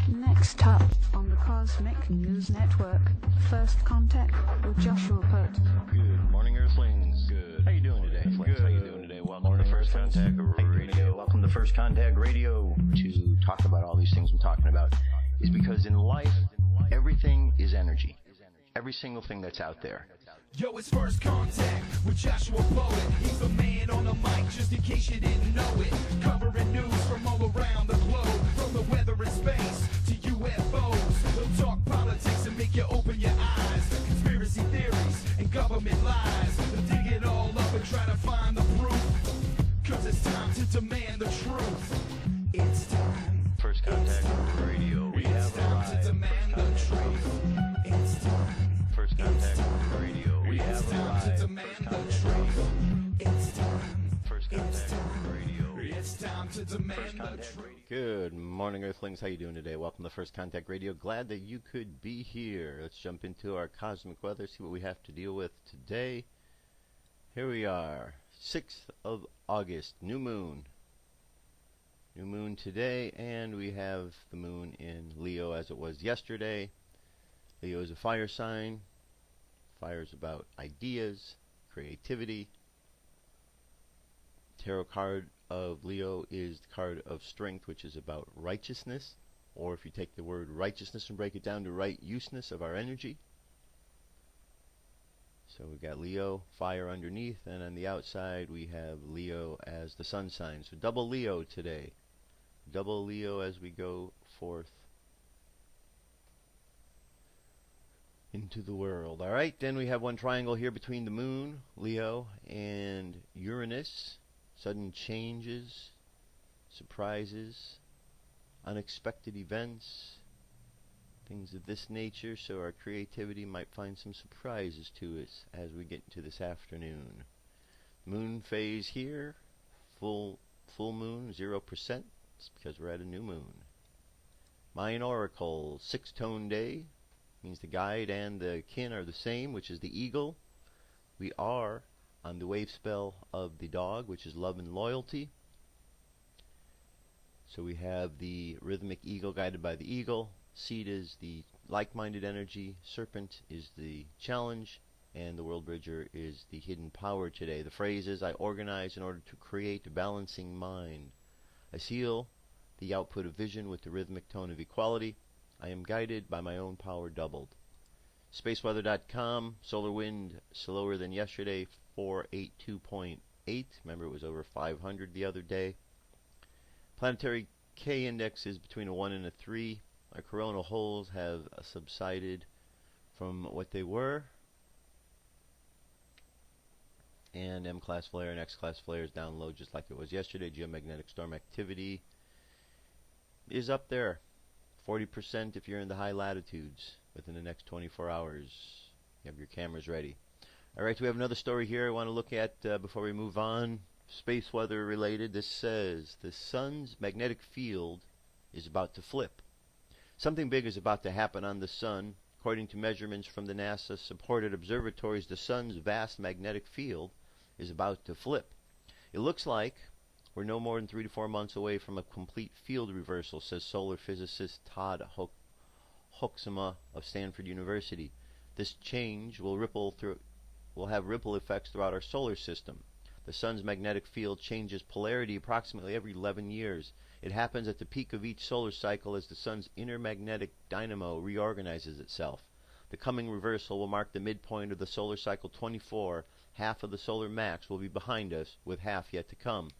Next up on the Cosmic News Network, First Contact with Joshua Pert. Good morning, Earthlings. Good. How you doing today? Good. How you doing today? Welcome to First Contact Radio. Welcome to First Contact Radio. To talk about all these things I'm talking about is because in life, everything is energy. Every single thing that's out there. Yo, it's First Contact with Joshua Poet. He's the man on the mic, just in case you didn't know it. Covering news from all around the globe, from the weather and space to UFOs. He'll talk politics and make you open your eyes. Conspiracy theories and government lies. He'll dig it all up and try to find the proof. Cause it's time to demand the truth. It's time. First Contact Radio. We have time to demand the truth. It's time. First Contact Radio. We have time to demand the truth. It's time. First Contact Radio. It's time to demand the truth. Good morning, Earthlings. How you doing today? Welcome to First Contact Radio. Glad that you could be here. Let's jump into our cosmic weather, see what we have to deal with today. Here we are, 6th of August, new moon. New moon today, and we have the moon in Leo as it was yesterday. Leo is a fire sign. Fire is about ideas, creativity. Tarot card of Leo is the card of strength, which is about righteousness. Or if you take the word righteousness and break it down to right useness of our energy. So we've got Leo, fire underneath, and on the outside we have Leo as the sun sign. So double Leo today. Double Leo as we go forth into the world. Alright, then we have one triangle here between the moon, Leo, and Uranus. Sudden changes, surprises, unexpected events, things of this nature. So our creativity might find some surprises to us as we get into this afternoon. Moon phase here, full moon, 0%. It's because we're at a new moon. Mayan Oracle, 6-tone day. Means the guide and the kin are the same, which is the eagle. We are on the wave spell of the dog, which is love and loyalty. So we have the rhythmic eagle guided by the eagle. Seed is the like-minded energy. Serpent is the challenge. And the world bridger is the hidden power today. The phrase is, I organize in order to create a balancing mind. I seal the output of vision with the rhythmic tone of equality. I am guided by my own power doubled. Spaceweather.com, solar wind slower than yesterday, 482.8. Remember it was over 500 the other day. Planetary K index is between a 1 and a 3. Our coronal holes have subsided from what they were. And M-class flare and X-class flare is down low just like it was yesterday. Geomagnetic storm activity is up there. 40% if you're in the high latitudes within the next 24 hours. You have your cameras ready. Alright, so we have another story here I want to look at before we move on. Space weather related. This says the sun's magnetic field is about to flip. Something big is about to happen on the sun. According to measurements from the NASA supported observatories, the sun's vast magnetic field is about to flip. It looks like we're no more than 3 to 4 months away from a complete field reversal, says solar physicist Todd Hoeksema of Stanford University. This change will have ripple effects throughout our solar system. The sun's magnetic field changes polarity approximately every 11 years. It happens at the peak of each solar cycle as the sun's inner magnetic dynamo reorganizes itself. The coming reversal will mark the midpoint of the solar cycle 24. Half of the solar max will be behind us, with half yet to come.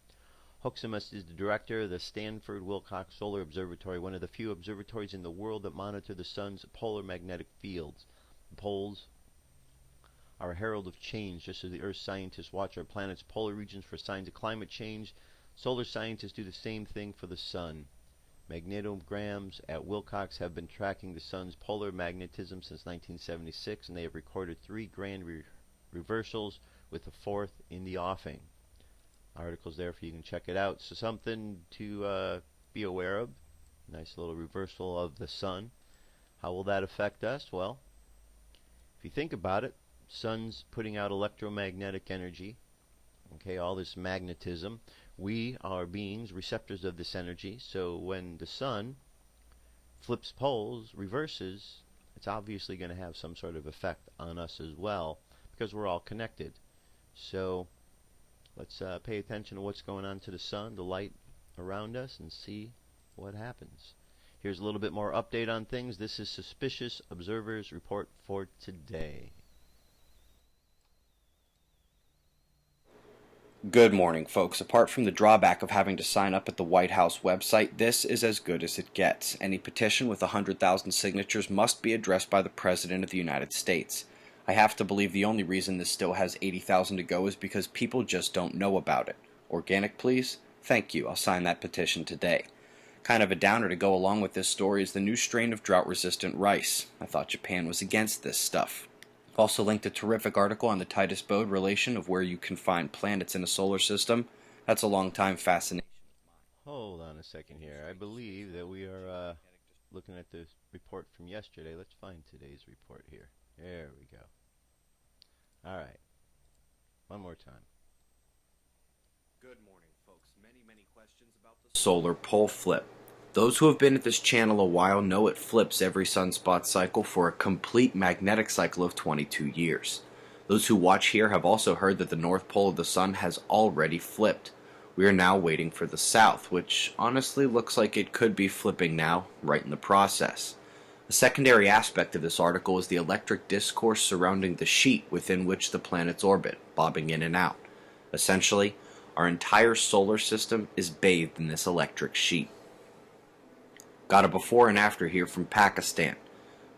Hoeksema is the director of the Stanford Wilcox Solar Observatory, one of the few observatories in the world that monitor the sun's polar magnetic fields. The poles are a herald of change, just as the Earth's scientists watch our planet's polar regions for signs of climate change. Solar scientists do the same thing for the sun. Magnetograms at Wilcox have been tracking the sun's polar magnetism since 1976, and they have recorded 3 grand reversals, with the 4th in the offing. Articles there for you can check it out. So something to be aware of. Nice little reversal of the sun. How will that affect us? Well, if you think about it, sun's putting out electromagnetic energy. Okay, all this magnetism. We are beings, receptors of this energy. So when the sun flips poles, reverses, it's obviously going to have some sort of effect on us as well because we're all connected. So let's pay attention to what's going on to the sun, the light around us, and see what happens. Here's a little bit more update on things. This is Suspicious Observers Report for today. Good morning, folks. Apart from the drawback of having to sign up at the White House website, this is as good as it gets. Any petition with 100,000 signatures must be addressed by the President of the United States. I have to believe the only reason this still has 80,000 to go is because people just don't know about it. Organic, please? Thank you. I'll sign that petition today. Kind of a downer to go along with this story is the new strain of drought-resistant rice. I thought Japan was against this stuff. I've also linked a terrific article on the Titus Bode relation of where you can find planets in a solar system. That's a long-time fascination. Hold on a second here. I believe that we are looking at the report from yesterday. Let's find today's report here. There we go. All right. One more time. Good morning, folks. Many questions about the solar pole flip. Those who have been at this channel a while know it flips every sunspot cycle for a complete magnetic cycle of 22 years. Those who watch here have also heard that the north pole of the sun has already flipped. We are now waiting for the south, which honestly looks like it could be flipping now, right in the process. A secondary aspect of this article is the electric discourse surrounding the sheet within which the planets orbit, bobbing in and out. Essentially, our entire solar system is bathed in this electric sheet. Got a before and after here from Pakistan.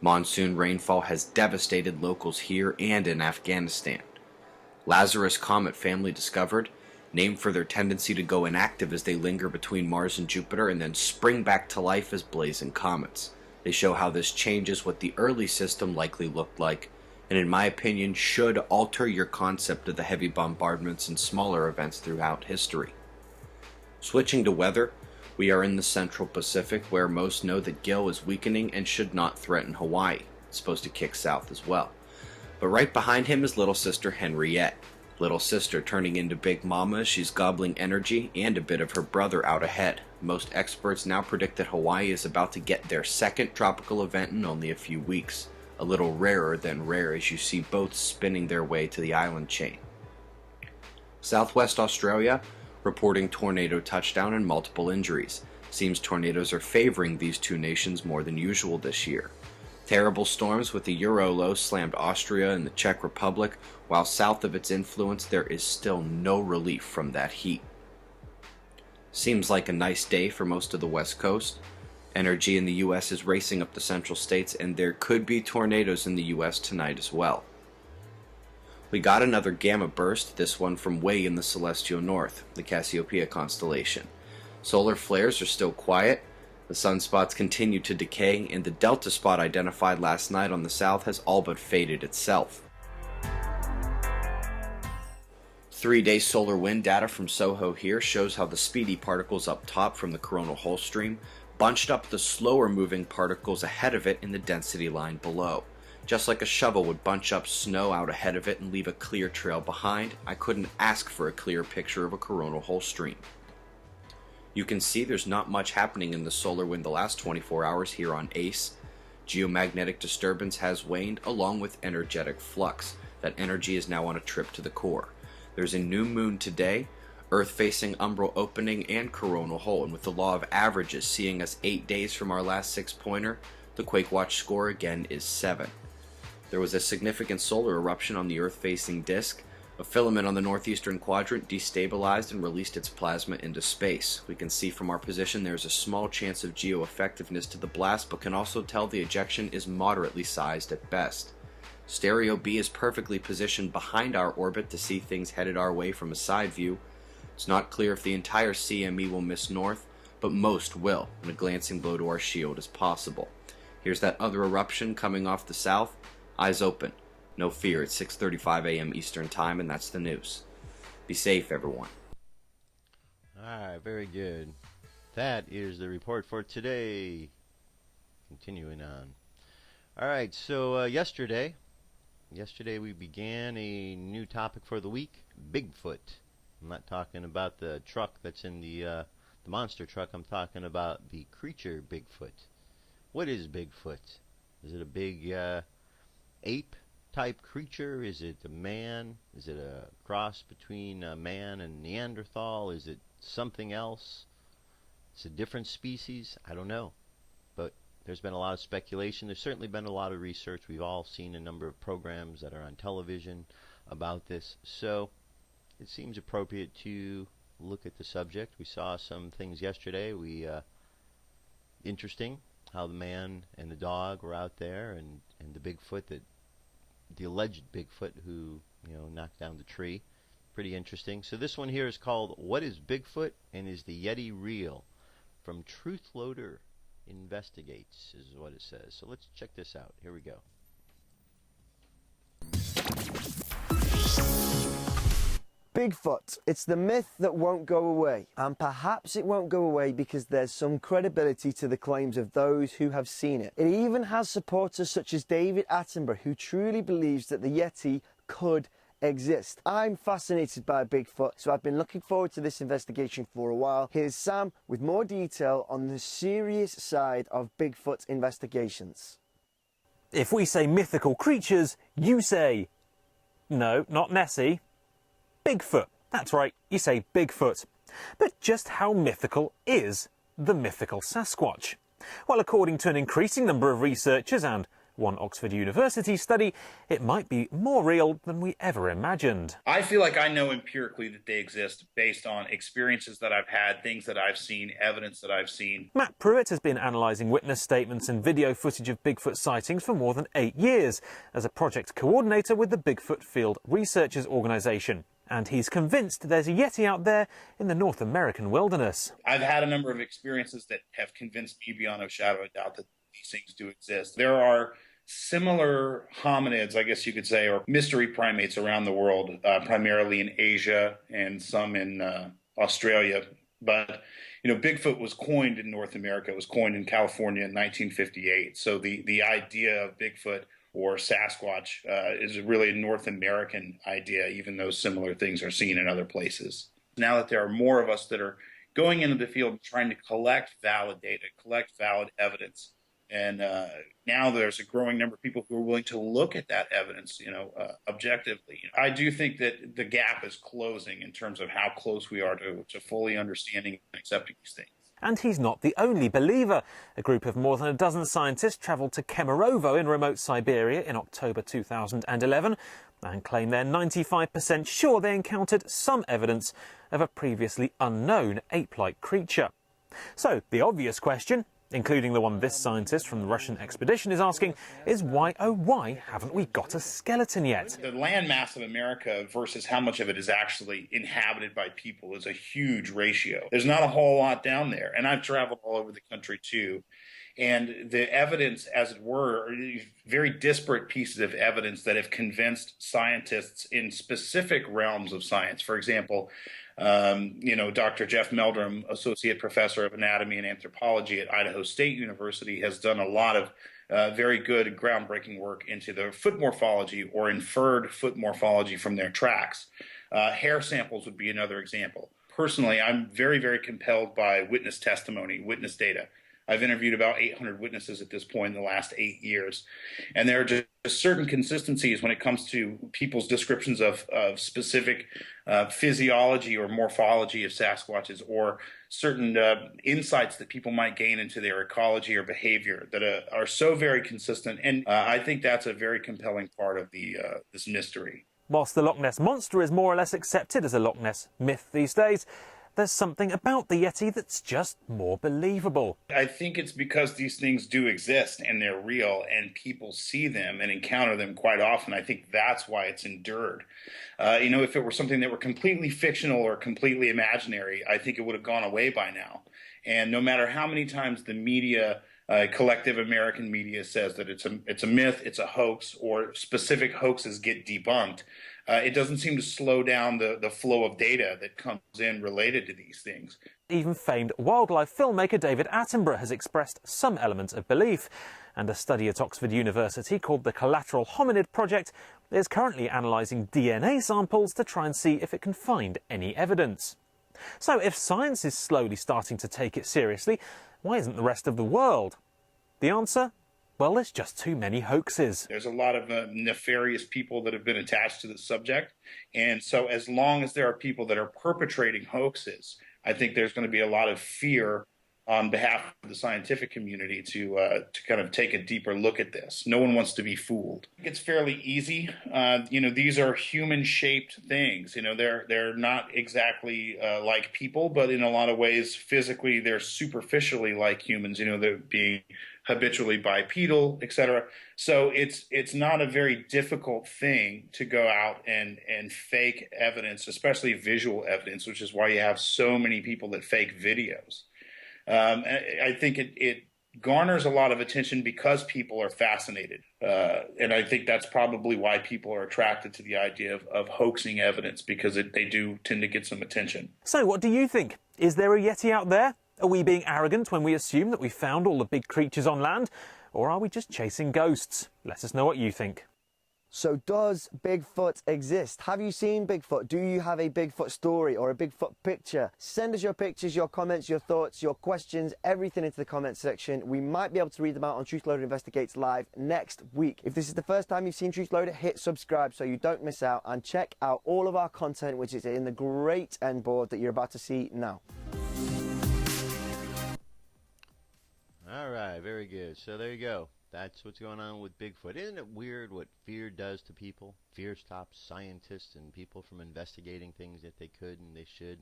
Monsoon rainfall has devastated locals here and in Afghanistan. Lazarus comet family discovered, named for their tendency to go inactive as they linger between Mars and Jupiter and then spring back to life as blazing comets. They show how this changes what the early system likely looked like, and in my opinion should alter your concept of the heavy bombardments and smaller events throughout history. Switching to weather, we are in the Central Pacific, where most know that Gil is weakening and should not threaten Hawaii. It's supposed to kick south as well. But right behind him is little sister Henriette. Little sister turning into Big Mama, she's gobbling energy and a bit of her brother out ahead. Most experts now predict that Hawaii is about to get their second tropical event in only a few weeks. A little rarer than rare as you see both spinning their way to the island chain. Southwest Australia, reporting tornado touchdown and multiple injuries. Seems tornadoes are favoring these two nations more than usual this year. Terrible storms with the Euro slammed Austria and the Czech Republic, while south of its influence there is still no relief from that heat. Seems like a nice day for most of the West Coast. Energy in the U.S. is racing up the central states, and there could be tornadoes in the U.S. tonight as well. We got another gamma burst, this one from way in the celestial north, the Cassiopeia constellation. Solar flares are still quiet, the sunspots continue to decay, and the delta spot identified last night on the south has all but faded itself. 3-day solar wind data from SOHO here shows how the speedy particles up top from the coronal hole stream bunched up the slower moving particles ahead of it in the density line below. Just like a shovel would bunch up snow out ahead of it and leave a clear trail behind, I couldn't ask for a clear picture of a coronal hole stream. You can see there's not much happening in the solar wind the last 24 hours here on ACE. Geomagnetic disturbance has waned along with energetic flux. That energy is now on a trip to the core. There's a new moon today, Earth-facing umbral opening and coronal hole, and with the law of averages seeing us 8 days from our last 6-pointer, the Quake Watch score again is 7. There was a significant solar eruption on the Earth-facing disk. A filament on the northeastern quadrant destabilized and released its plasma into space. We can see from our position there's a small chance of geo-effectiveness to the blast, but can also tell the ejection is moderately sized at best. Stereo B is perfectly positioned behind our orbit to see things headed our way from a side view. It's not clear if the entire CME will miss north, but most will, and a glancing blow to our shield is possible. Here's that other eruption coming off the south. Eyes open. No fear, it's 6:35 a.m. Eastern Time, and that's the news. Be safe, everyone. Alright, very good. That is the report for today. Continuing on. Alright, so yesterday we began a new topic for the week, Bigfoot. I'm not talking about the truck that's in the monster truck. I'm talking about the creature Bigfoot. What is Bigfoot? Is it a big ape-type creature? Is it a man? Is it a cross between a man and Neanderthal? Is it something else? It's a different species? I don't know. But there's been a lot of speculation. There's certainly been a lot of research. We've all seen a number of programs that are on television about this. So it seems appropriate to look at the subject. We saw some things yesterday. Interesting how the man and the dog were out there, and the Bigfoot, the alleged Bigfoot who knocked down the tree. Pretty interesting. So this one here is called "What is Bigfoot and is the Yeti Real?" from Truthloader Investigates is what it says. So let's check this out. Here we go. Bigfoot. It's the myth that won't go away. And perhaps it won't go away because there's some credibility to the claims of those who have seen it. It even has supporters such as David Attenborough, who truly believes that the Yeti could exist. I'm fascinated by Bigfoot, so I've been looking forward to this investigation for a while. Here's Sam with more detail on the serious side of Bigfoot investigations. If we say mythical creatures, you say... No, not Nessie. Bigfoot. That's right, you say Bigfoot. But just how mythical is the mythical Sasquatch? Well, according to an increasing number of researchers and one Oxford University study, it might be more real than we ever imagined. I feel like I know empirically that they exist based on experiences that I've had, things that I've seen, evidence that I've seen. Matt Pruitt has been analysing witness statements and video footage of Bigfoot sightings for more than 8 years as a project coordinator with the Bigfoot Field Researchers Organisation. And he's convinced there's a Yeti out there in the North American wilderness. I've had a number of experiences that have convinced me beyond a shadow of a doubt that these things do exist. There are similar hominids, I guess you could say, or mystery primates around the world, primarily in Asia and some in Australia. But, Bigfoot was coined in North America. It was coined in California in 1958. So the idea of Bigfoot or Sasquatch is really a North American idea, even though similar things are seen in other places. Now that there are more of us that are going into the field trying to collect valid data, collect valid evidence, and now there's a growing number of people who are willing to look at that evidence, objectively. I do think that the gap is closing in terms of how close we are to fully understanding and accepting these things. And he's not the only believer. A group of more than a dozen scientists travelled to Kemerovo in remote Siberia in October 2011 and claim they're 95% sure they encountered some evidence of a previously unknown ape-like creature. So, the obvious question, including the one this scientist from the Russian expedition is asking, is why, oh why, haven't we got a skeleton yet? The land mass of America versus how much of it is actually inhabited by people is a huge ratio. There's not a whole lot down there, and I've traveled all over the country too. And the evidence, as it were, are very disparate pieces of evidence that have convinced scientists in specific realms of science. For example, Dr. Jeff Meldrum, Associate Professor of Anatomy and Anthropology at Idaho State University, has done a lot of very good and groundbreaking work into the foot morphology or inferred foot morphology from their tracks. Hair samples would be another example. Personally, I'm very, very compelled by witness testimony, witness data. I've interviewed about 800 witnesses at this point in the last 8 years. And there are just certain consistencies when it comes to people's descriptions of specific physiology or morphology of Sasquatches, or certain insights that people might gain into their ecology or behavior that are so very consistent. And I think that's a very compelling part of this mystery. Whilst the Loch Ness Monster is more or less accepted as a Loch Ness myth these days, there's something about the Yeti that's just more believable. I think it's because these things do exist and they're real and people see them and encounter them quite often. I think that's why it's endured. If it were something that were completely fictional or completely imaginary, I think it would have gone away by now. And no matter how many times the media, collective American media, says that it's a myth, it's a hoax, or specific hoaxes get debunked, it doesn't seem to slow down the flow of data that comes in related to these things. Even famed wildlife filmmaker David Attenborough has expressed some element of belief, and a study at Oxford University called the Collateral Hominid Project is currently analysing DNA samples to try and see if it can find any evidence. So if science is slowly starting to take it seriously, why isn't the rest of the world? The answer? Well, there's just too many hoaxes. There's a lot of nefarious people that have been attached to the subject. And so as long as there are people that are perpetrating hoaxes, I think there's going to be a lot of fear on behalf of the scientific community to kind of take a deeper look at this. No one wants to be fooled. It's fairly easy. These are human-shaped things. They're not exactly like people, but in a lot of ways, physically, they're superficially like humans. They're being habitually bipedal, etc. So it's not a very difficult thing to go out and fake evidence, especially visual evidence, which is why you have so many people that fake videos. I think it garners a lot of attention because people are fascinated. And I think that's probably why people are attracted to the idea of hoaxing evidence, because they do tend to get some attention. So what do you think? Is there a Yeti out there? Are we being arrogant when we assume that we found all the big creatures on land? Or are we just chasing ghosts? Let us know what you think. So does Bigfoot exist? Have you seen Bigfoot? Do you have a Bigfoot story or a Bigfoot picture? Send us your pictures, your comments, your thoughts, your questions, everything into the comments section. We might be able to read them out on Truthloader Investigates Live next week. If this is the first time you've seen Truthloader, hit subscribe so you don't miss out, and check out all of our content, which is in the great end board that you're about to see now. All right, very good. So there you go. That's what's going on with Bigfoot. Isn't it weird what fear does to people? Fear stops scientists and people from investigating things that they could and they should.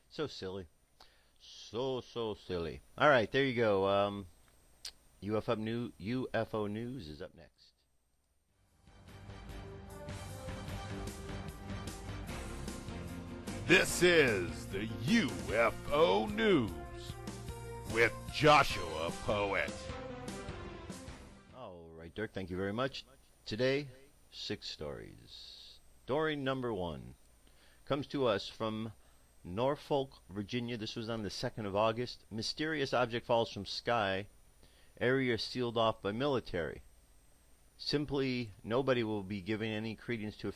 So silly. So silly. All right, there you go. UFO news is up next. This is the UFO News with Joshua Poet. All right, Dirk, thank you very much. Today, 6 stories. Story number 1 comes to us from Norfolk, Virginia. This was on the 2nd of August. Mysterious object falls from sky. Area sealed off by military. Simply, nobody will be giving any credence to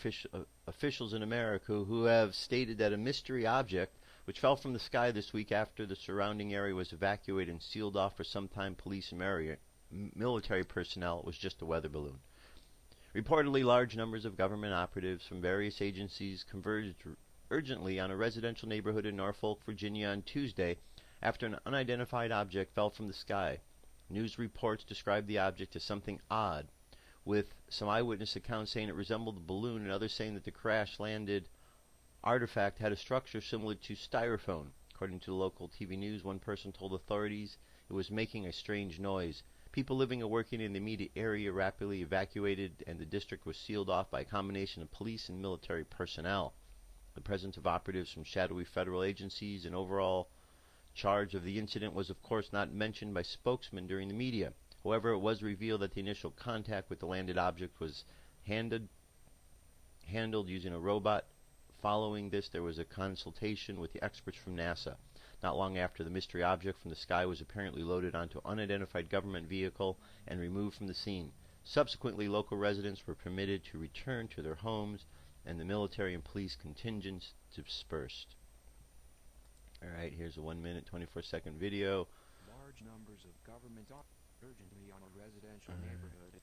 officials in America who have stated that a mystery object which fell from the sky this week after the surrounding area was evacuated and sealed off for some time, police and military personnel, was just a weather balloon. Reportedly, large numbers of government operatives from various agencies converged urgently on a residential neighborhood in Norfolk, Virginia on Tuesday after an unidentified object fell from the sky. News reports described the object as something odd, with some eyewitness accounts saying it resembled a balloon and others saying that the crash-landed artifact had a structure similar to styrofoam. According to local TV news, one person told authorities it was making a strange noise. People living and working in the immediate area rapidly evacuated, and the district was sealed off by a combination of police and military personnel. The presence of operatives from shadowy federal agencies and overall charge of the incident was of course not mentioned by spokesmen during the media. However, it was revealed that the initial contact with the landed object was handled using a robot. Following this, there was a consultation with the experts from NASA. Not long after, the mystery object from the sky was apparently loaded onto an unidentified government vehicle and removed from the scene. Subsequently, local residents were permitted to return to their homes, and the military and police contingents dispersed. Alright, here's a 1-minute, 24-second video. Large numbers of government urgently on a residential neighborhood.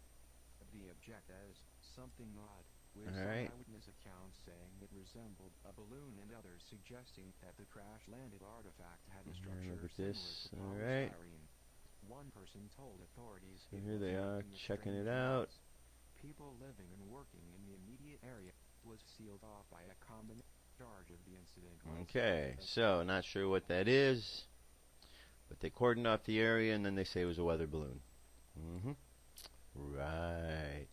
The object as something odd, with some eyewitness accounts saying it resembled a balloon and others suggesting that the crash-landed artifact had a structure similar to polystyrene. One person told authorities here they are checking it out. People living and working in the immediate area was sealed off by a combination charge of the incident. Okay, so not sure what that is, but they cordoned off the area and then they say it was a weather balloon. Right.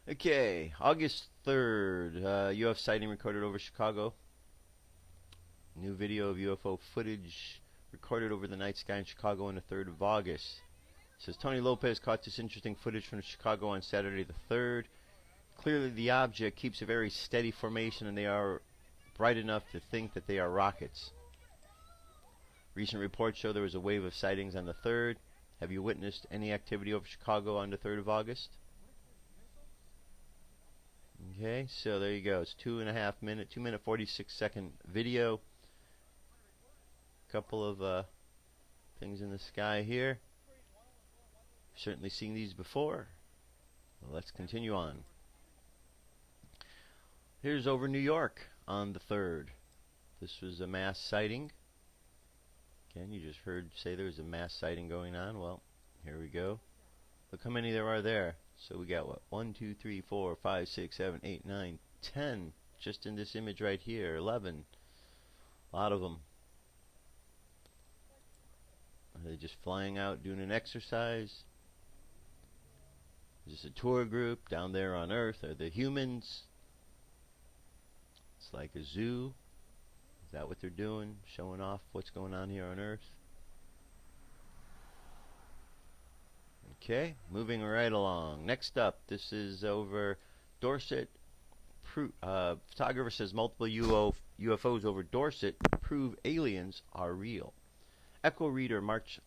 Okay, August 3rd, UFO sighting recorded over Chicago. New video of UFO footage recorded over the night sky in Chicago on the 3rd of August. It says Tony Lopez caught this interesting footage from Chicago on Saturday the 3rd. Clearly the object keeps a very steady formation and they are bright enough to think that they are rockets. Recent reports show there was a wave of sightings on the 3rd. Have you witnessed any activity over Chicago on the 3rd of August? Okay, so there you go. It's 2.5 minute, 2-minute 46-second video. Couple of things in the sky here. certainly seen these before. Well, let's continue on. Here's over New York on the 3rd. This was a mass sighting. Again, you just heard say there was a mass sighting going on. Well, here we go. Look how many there are there. So we got what? 1, 2, 3, 4, 5, 6, 7, 8, 9, 10. Just in this image right here. 11. A lot of them. Are they just flying out doing an exercise? Is this a tour group down there on Earth? Are they humans? It's like a zoo. Is that what they're doing? Showing off what's going on here on Earth? Okay, moving right along. Next up, this is over Dorset. Photographer says multiple UFOs over Dorset prove aliens are real. Echo reader March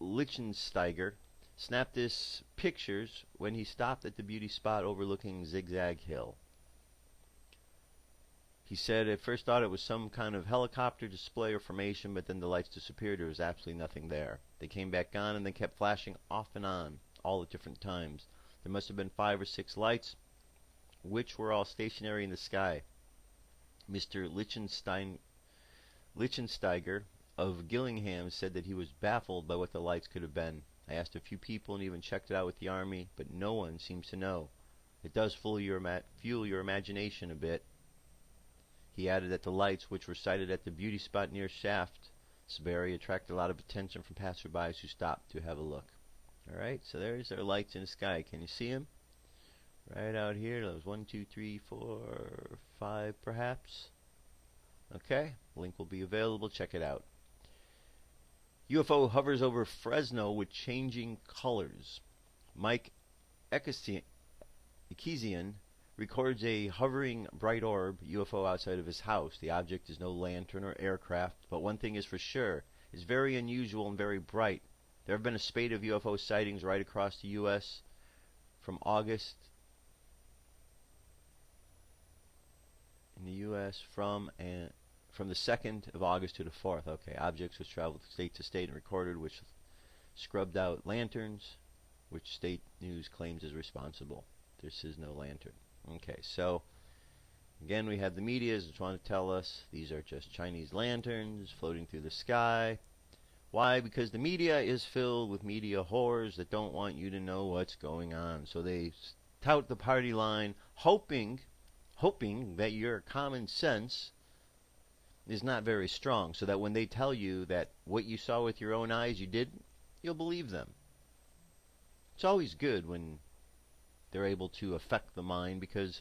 Lichtensteiger snapped this pictures when he stopped at the beauty spot overlooking Zigzag Hill. He said at first thought it was some kind of helicopter display or formation, but then the lights disappeared. There was absolutely nothing there. They came back on and they kept flashing off and on, all at different times. There must have been 5 or 6 lights, which were all stationary in the sky. Mr. Lichtensteiger of Gillingham said that he was baffled by what the lights could have been. I asked a few people and even checked it out with the Army, but no one seems to know. It does fuel your imagination a bit. He added that the lights, which were sighted at the beauty spot near Shaftesbury, attracted a lot of attention from passersby who stopped to have a look. Alright, so there's our lights in the sky. Can you see them? Right out here. That was 1, 2, 3, 4, 5 perhaps. Okay, link will be available. Check it out. UFO hovers over Fresno with changing colors. Mike Ekesian records a hovering bright orb UFO outside of his house. The object is no lantern or aircraft, but one thing is for sure. It's very unusual and very bright. There have been a spate of UFO sightings right across the U.S. from August. In the U.S. from the 2nd of August to the 4th. Okay, objects which traveled state to state and recorded, which scrubbed out lanterns, which state news claims is responsible. This is no lantern. Okay, so again we have the media just want to tell us these are just Chinese lanterns floating through the sky. Why? Because the media is filled with media whores that don't want you to know what's going on. So they tout the party line, hoping that your common sense is not very strong, so that when they tell you that what you saw with your own eyes you didn't, you'll believe them. It's always good when they're able to affect the mind because,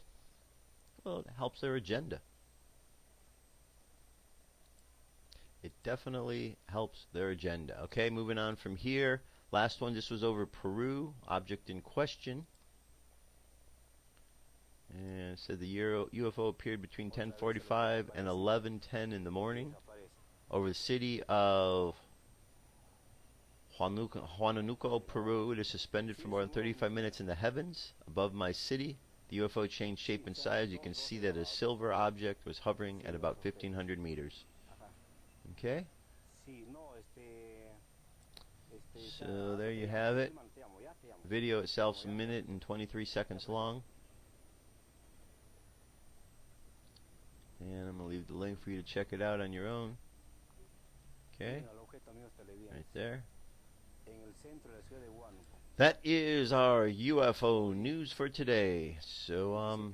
well, it helps their agenda. It definitely helps their agenda. Okay, moving on from here. Last one, this was over Peru. Object in question. And it said the UFO appeared between 10:45 and 11:10 in the morning over the city of Huánuco, Peru. It is suspended for more than 35 minutes in the heavens above my city. The UFO changed shape and size. You can see that a silver object was hovering at about 1,500 meters. Okay? So there you have it. The video itself is a minute and 23 seconds long. And I'm going to leave the link for you to check it out on your own. Okay? Right there. That is our UFO news for today. So,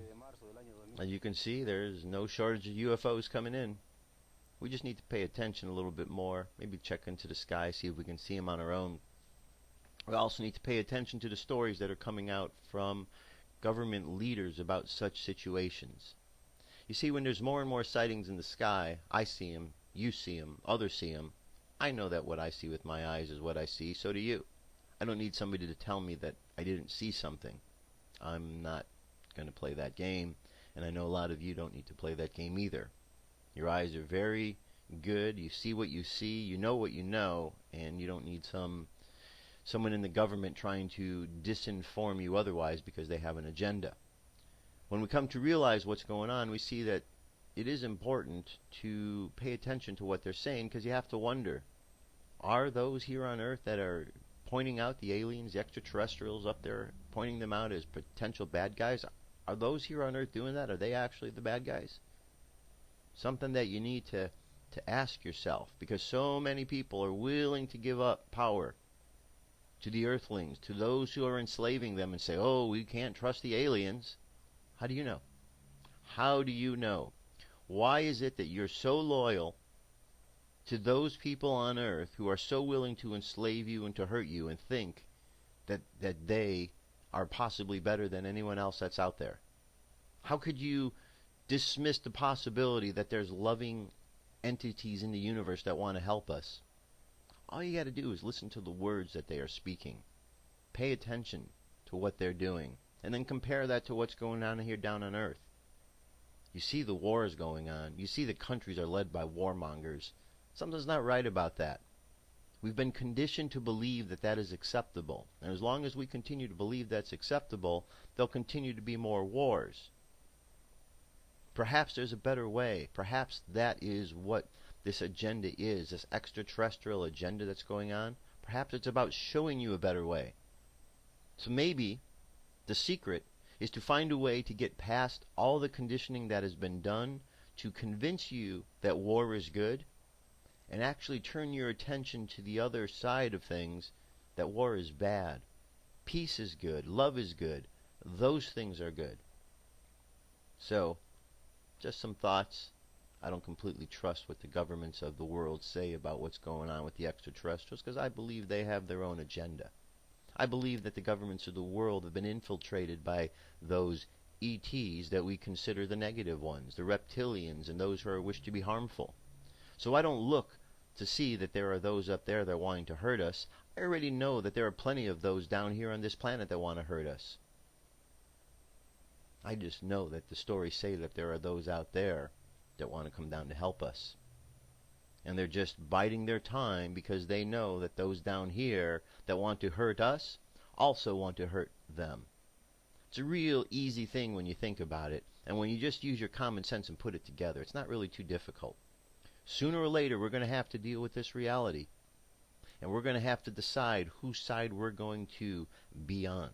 as you can see, there's no shortage of UFOs coming in. We just need to pay attention a little bit more. Maybe check into the sky, see if we can see them on our own. We also need to pay attention to the stories that are coming out from government leaders about such situations. You see, when there's more and more sightings in the sky, I see them, you see them, others see them. I know that what I see with my eyes is what I see, so do you. I don't need somebody to tell me that I didn't see something. I'm not going to play that game, and I know a lot of you don't need to play that game either. Your eyes are very good. You see what you see, you know what you know, and you don't need someone in the government trying to disinform you otherwise because they have an agenda. When we come to realize what's going on, we see that it is important to pay attention to what they're saying, because you have to wonder, are those here on Earth that are pointing out the aliens, the extraterrestrials up there, pointing them out as potential bad guys, are those here on Earth doing that? Are they actually the bad guys? Something that you need to ask yourself, because so many people are willing to give up power to the Earthlings, to those who are enslaving them, and say, oh, we can't trust the aliens. How do you know? How do you know? Why is it that you're so loyal to those people on Earth who are so willing to enslave you and to hurt you, and think that they are possibly better than anyone else that's out there? How could you dismiss the possibility that there's loving entities in the universe that want to help us? All you got to do is listen to the words that they are speaking. Pay attention to what they're doing, and then compare that to what's going on here down on Earth. You see the wars going on. You see the countries are led by warmongers. Something's not right about that. We've been conditioned to believe that that is acceptable. And as long as we continue to believe that's acceptable, there'll continue to be more wars. Perhaps there's a better way. Perhaps that is what this agenda is, this extraterrestrial agenda that's going on. Perhaps it's about showing you a better way. So maybe the secret is to find a way to get past all the conditioning that has been done to convince you that war is good, and actually turn your attention to the other side of things, that war is bad. Peace is good. Love is good. Those things are good. So, just some thoughts. I don't completely trust what the governments of the world say about what's going on with the extraterrestrials, because I believe they have their own agenda. I believe that the governments of the world have been infiltrated by those ETs that we consider the negative ones, the reptilians and those who are wish to be harmful. So I don't look to see that there are those up there that are wanting to hurt us. I already know that there are plenty of those down here on this planet that want to hurt us. I just know that the stories say that there are those out there that want to come down to help us. And they're just biding their time because they know that those down here that want to hurt us also want to hurt them. It's a real easy thing when you think about it, and when you just use your common sense and put it together, it's not really too difficult. Sooner or later, we're going to have to deal with this reality. And we're going to have to decide whose side we're going to be on.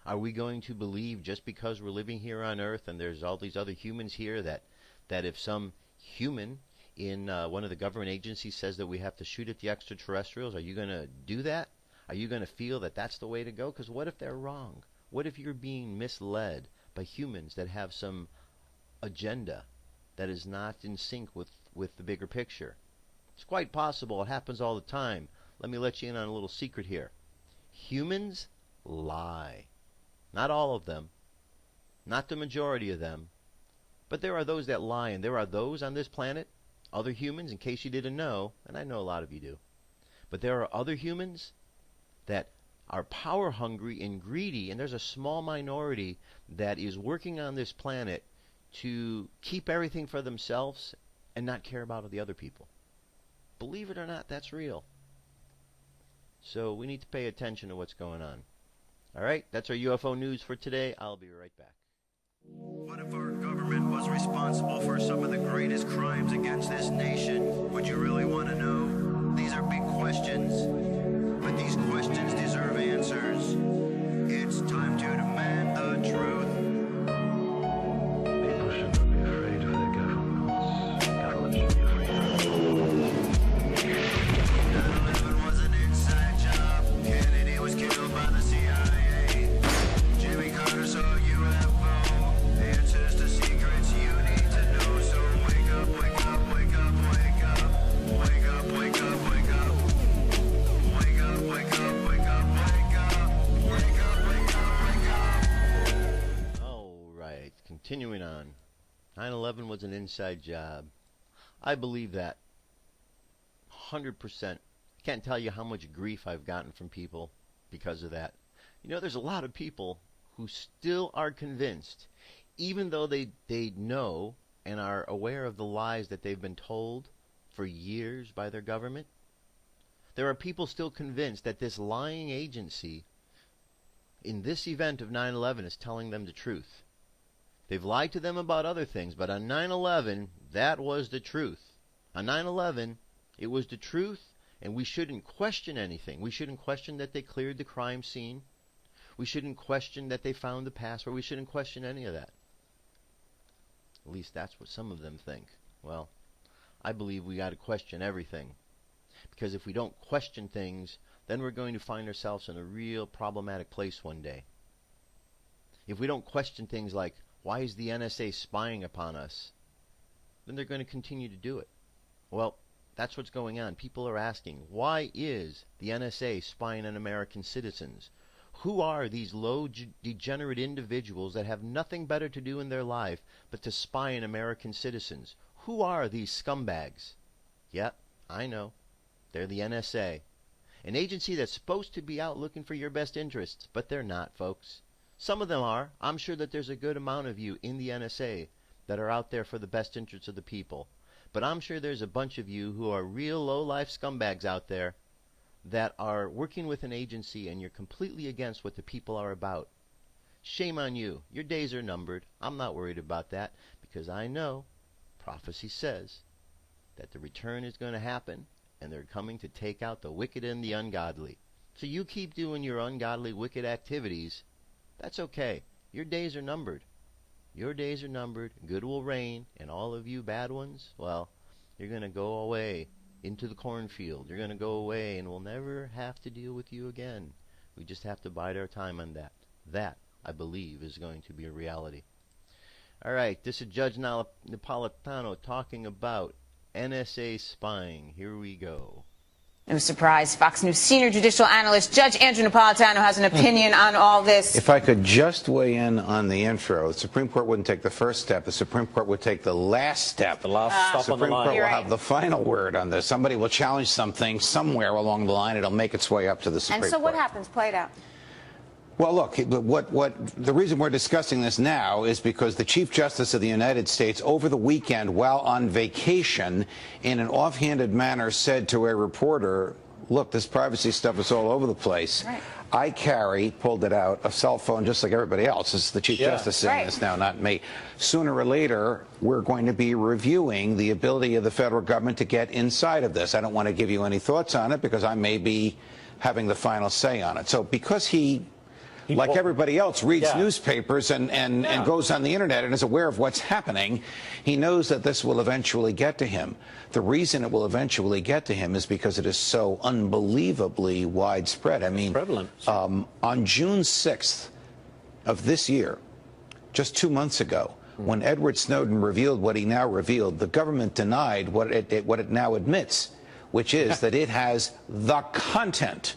Are we going to believe just because we're living here on Earth and there's all these other humans here that if some human in one of the government agencies says that we have to shoot at the extraterrestrials, are you going to do that? Are you going to feel that that's the way to go? Because what if they're wrong? What if you're being misled by humans that have some agenda that is not in sync with the bigger picture? It's quite possible. It happens all the time. Let me let you in on a little secret here. Humans lie. Not all of them. Not the majority of them. But there are those that lie, and there are those on this planet, other humans, in case you didn't know, and I know a lot of you do, but there are other humans that are power hungry and greedy, and there's a small minority that is working on this planet to keep everything for themselves and not care about the other people. Believe it or not, that's real. So we need to pay attention to what's going on. All right, that's our UFO news for today. I'll be right back. What if our government was responsible for some of the greatest crimes against this nation? Would you really want to know? These are big questions, but these questions deserve answers. It's time to demand the truth. People should not be afraid of their governments. Governments should be afraid of them. 9/11 was an inside job. Kennedy was killed by the CIA. Jimmy Carter saw UFO. Answers to secrets you need to know. So wake up, wake up, wake up, wake up. Wake up, wake up, wake up. Wake up, wake up, wake up, wake up. Wake up, wake up, wake up. All right, continuing on. 9/11 was an inside job. I believe that 100%. Can't tell you how much grief I've gotten from people because of that. You know, there's a lot of people who still are convinced, even though they know and are aware of the lies that they've been told for years by their government. There are people still convinced that this lying agency in this event of 9/11 is telling them the truth. They've lied to them about other things, but on 9/11, that was the truth. On 9/11, it was the truth, And we shouldn't question anything. We shouldn't question that they cleared the crime scene. We shouldn't question that they found the password. We shouldn't question any of that. At least that's what some of them think. Well, I believe we got to question everything. Because if we don't question things, then we're going to find ourselves in a real problematic place one day. If we don't question things like, why is the NSA spying upon us? Then they're going to continue to do it. Well, that's what's going on. People are asking, why is the NSA spying on American citizens? Who are these low degenerate individuals that have nothing better to do in their life but to spy on American citizens? Who are these scumbags? Yep, I know. They're the NSA. An agency that's supposed to be out looking for your best interests, but they're not, folks. Some of them are. I'm sure that there's a good amount of you in the NSA that are out there for the best interests of the people. But I'm sure there's a bunch of you who are real low-life scumbags out there that are working with an agency and you're completely against what the people are about. Shame on you. Your days are numbered. I'm not worried about that because I know prophecy says that the return is going to happen and they're coming to take out the wicked and the ungodly. So you keep doing your ungodly, wicked activities. That's okay. Your days are numbered. Your days are numbered. Good will reign. And all of you bad ones, well, you're going to go away into the cornfield. You're going to go away and we'll never have to deal with you again. We just have to bide our time on that. That, I believe, is going to be a reality. All right, this is Judge Napolitano talking about NSA spying. Here we go. No surprise, Fox News senior judicial analyst Judge Andrew Napolitano has an opinion on all this. If I could just weigh in on the intro, the Supreme Court wouldn't take the first step. The Supreme Court would take the last step. The last stop on the line. The Supreme Court will have the final word on this. Somebody will challenge something somewhere along the line. It'll make its way up to the Supreme Court. And so what happens? Play it out. Well, look, the reason we're discussing this now is because the Chief Justice of the United States over the weekend, while on vacation, in an offhanded manner said to a reporter, look, this privacy stuff is all over the place. Right. I pulled it out, a cell phone just like everybody else. This is the Chief Justice saying this now, not me. Sooner or later, we're going to be reviewing the ability of the federal government to get inside of this. I don't want to give you any thoughts on it because I may be having the final say on it. So because he like everybody else, reads newspapers and goes on the internet and is aware of what's happening, he knows that this will eventually get to him. The reason it will eventually get to him is because it is so unbelievably widespread. I mean, prevalent. On June 6th of this year, just 2 months ago, when Edward Snowden revealed what he now revealed, the government denied what it now admits, which is that it has the content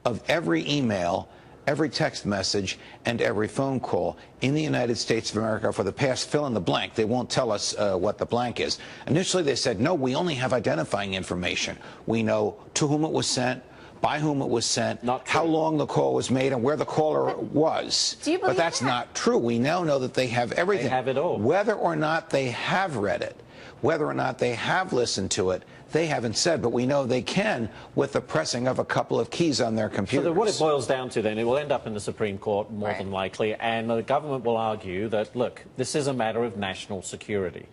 of every email, every text message, and every phone call in the United States of America for the past fill in the blank. They won't tell us what the blank is. Initially, they said, no, we only have identifying information. We know to whom it was sent, by whom it was sent, how long the call was made, and where the caller was. Do you believe but that's not true. We now know that they have everything. They have it all. Whether or not they have read it, whether or not they have listened to it, they haven't said, but we know they can with the pressing of a couple of keys on their computers. So what it boils down to then, it will end up in the Supreme Court more than likely, and the government will argue that, look, this is a matter of national security.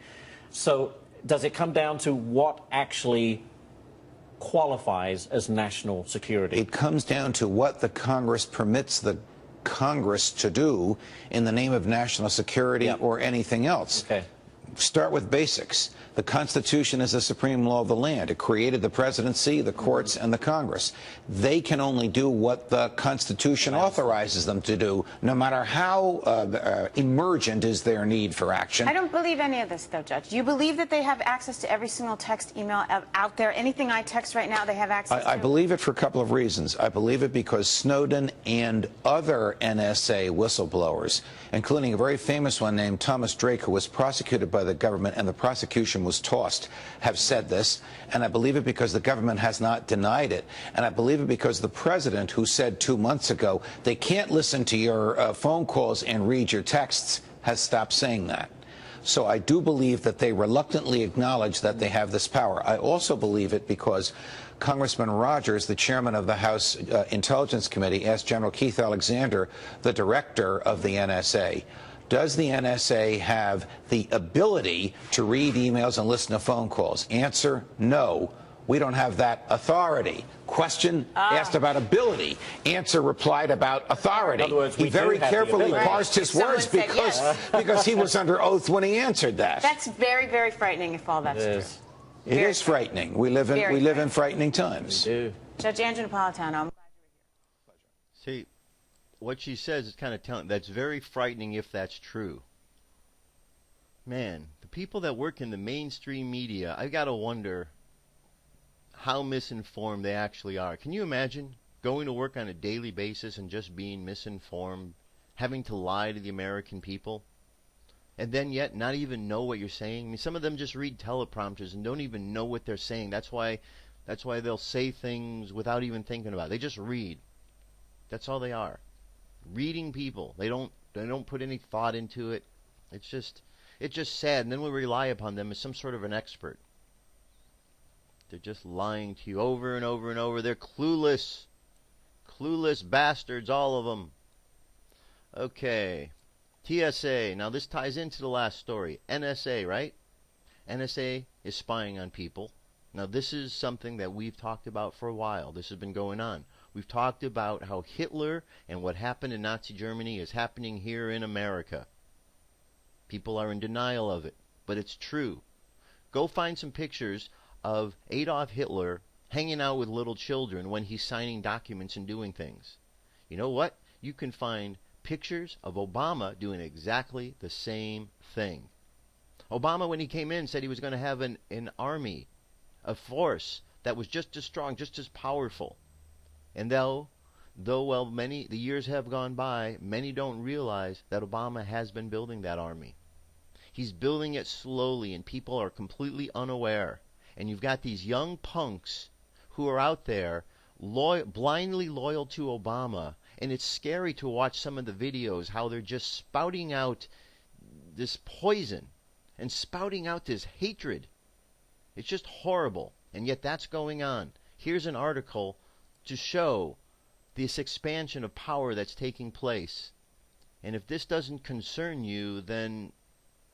So does it come down to what actually qualifies as national security? It comes down to what the Congress permits the Congress to do in the name of national security or anything else. Okay. Start with basics. The Constitution is the supreme law of the land. It created the presidency, the courts, and the Congress. They can only do what the Constitution authorizes them to do, no matter how emergent is their need for action. I don't believe any of this, though, Judge. Do you believe that they have access to every single text, email out there? Anything I text right now, they have access to? I believe it for a couple of reasons. I believe it because Snowden and other NSA whistleblowers, including a very famous one named Thomas Drake, who was prosecuted by the government, and the prosecution was tossed, have said this. And I believe it because the government has not denied it. And I believe it because the president, who said 2 months ago they can't listen to your phone calls and read your texts, has stopped saying that. So I do believe that they reluctantly acknowledge that they have this power. I also believe it because Congressman Rogers, the chairman of the House Intelligence Committee, asked General Keith Alexander, the director of the NSA, does the NSA have the ability to read emails and listen to phone calls? Answer, no. We don't have that authority. Question asked about ability. Answer replied about authority. In other words, He very carefully parsed his words Someone said yes. because he was under oath when he answered that. That's very, very frightening if all that's true. It is frightening. We live in frightening times. We do. Judge Andrew Napolitano. See, what she says is kind of telling. That's very frightening if that's true. Man, the people that work in the mainstream media, I got to wonder how misinformed they actually are. Can you imagine going to work on a daily basis and just being misinformed, having to lie to the American people, and then yet not even know what you're saying? I mean, some of them just read teleprompters and don't even know what they're saying. That's why they'll say things without even thinking about it. They just read. That's all they are. Reading people. They don't put any thought into it. It's just sad. And then we rely upon them as some sort of an expert. They're just lying to you over and over and over. They're clueless. Clueless bastards, all of them. Okay. T.S.A. Now this ties into the last story. N.S.A., right? N.S.A. is spying on people. Now this is something that we've talked about for a while. This has been going on. We've talked about how Hitler and what happened in Nazi Germany is happening here in America. People are in denial of it, but it's true. Go find some pictures of Adolf Hitler hanging out with little children when he's signing documents and doing things. You know what? You can find pictures of Obama doing exactly the same thing. Obama, when he came in, said he was going to have an army, a force that was just as strong, just as powerful. And though the years have gone by, many don't realize that Obama has been building that army. He's building it slowly, and people are completely unaware. And you've got these young punks who are out there blindly loyal to Obama, and it's scary to watch some of the videos, how they're just spouting out this poison and spouting out this hatred. It's just horrible, and yet that's going on. Here's an article to show this expansion of power that's taking place. And if this doesn't concern you, then,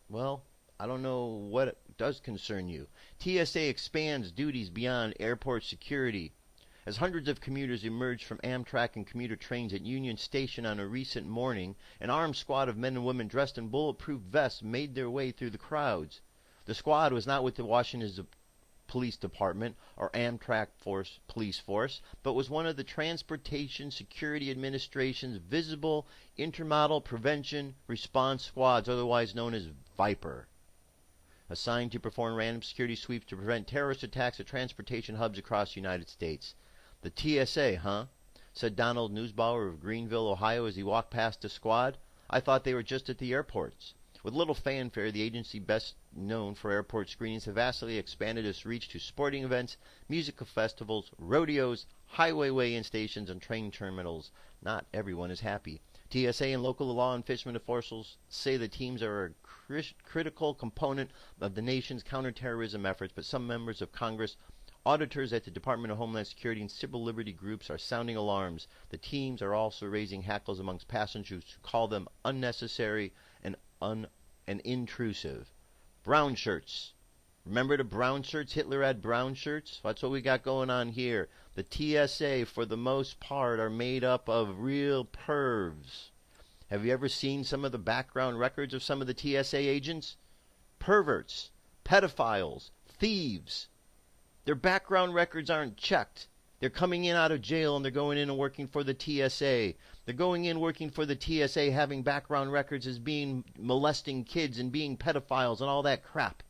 well, I don't know what does concern you. T.S.A. expands duties beyond airport security. As hundreds of commuters emerged from Amtrak and commuter trains at Union Station on a recent morning, an armed squad of men and women dressed in bulletproof vests made their way through the crowds. The squad was not with the Washington Police Department or Amtrak police force, but was one of the Transportation Security Administration's visible intermodal prevention response squads, otherwise known as Viper, assigned to perform random security sweeps to prevent terrorist attacks at transportation hubs across the United States. The T.S.A., huh? Said Donald Newsbauer of Greenville, Ohio, as he walked past the squad. I thought they were just at the airports. With little fanfare, the agency best known for airport screenings have vastly expanded its reach to sporting events, musical festivals, rodeos, highway weigh-in stations, and train terminals. Not everyone is happy. T.S.A. and local law enforcement officials say the teams are a critical component of the nation's counterterrorism efforts, but some members of Congress, auditors at the Department of Homeland Security, and civil liberty groups are sounding alarms. The teams are also raising hackles amongst passengers who call them unnecessary and intrusive. Brown shirts. Remember the brown shirts? Hitler had brown shirts? That's what we got going on here. The T.S.A., for the most part, are made up of real pervs. Have you ever seen some of the background records of some of the T.S.A. agents? Perverts, pedophiles, thieves. Their background records aren't checked. They're coming in out of jail and they're going in and working for the T.S.A. They're going in working for the T.S.A. having background records as being molesting kids and being pedophiles and all that crap.